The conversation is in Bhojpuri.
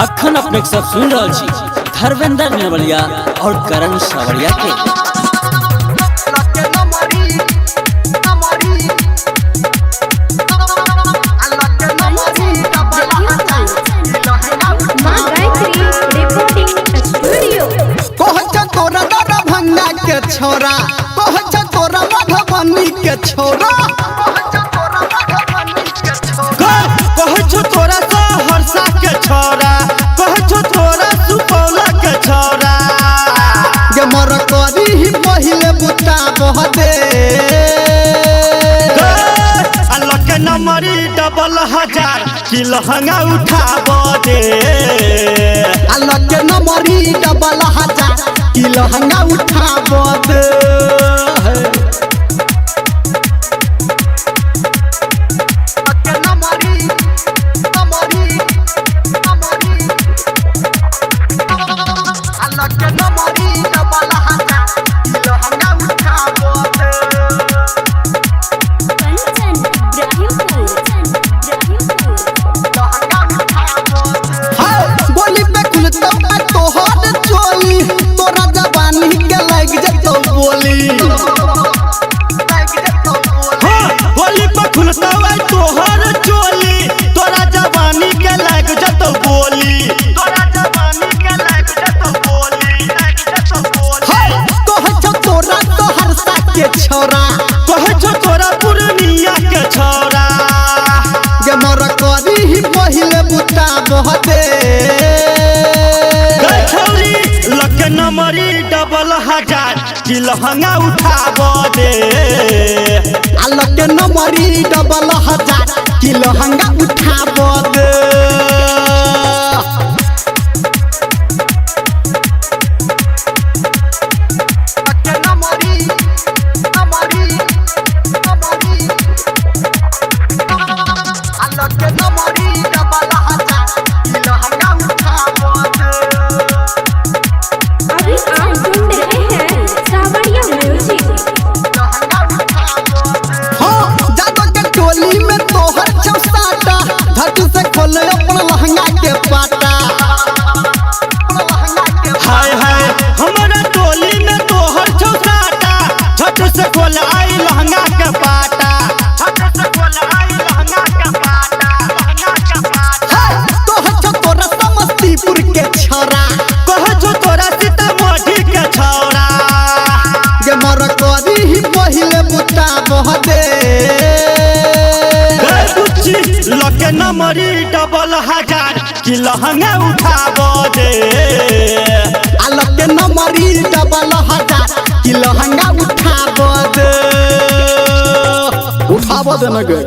अखन अपने सब सुन रहा छी धर्मेंद्र नेवलिया और करण सावरिया के। छोरा कहछ तोरा मधुबनी के छोरा कहछ तोरा सहरसा के छोरा कहछ तोरा सुपौल के छोरा जे मर करी ही पहिले बुता बहदे अल्लाह के नंबरी डबल 1000 की लहंगा उठाब दे अल्लाह के नंबरी डबल 1000 की लहंगा उठाब दे। होली पर खुलता तोहर चोली तोरा जवानी के लग जतो बोली तोरा जवानी के लग जतो बोली कहछ तोरा सहरसा के छोरा कहछ तोरा पूर्णिया के छोरा जे मर करी ही पहिले बुता बहदे छौरी लके नंबरी डबल 1000 की लहंगा उठाब दे अल्लाह के नंबरी डबल 1000 की लहंगा उठाब दे। लके नंबरी डबल 1000 की लहंगा उठाब दे अल्लाह के नंबरी डबल 1000 की लहंगा उठाब दे। उठाब दे न गे।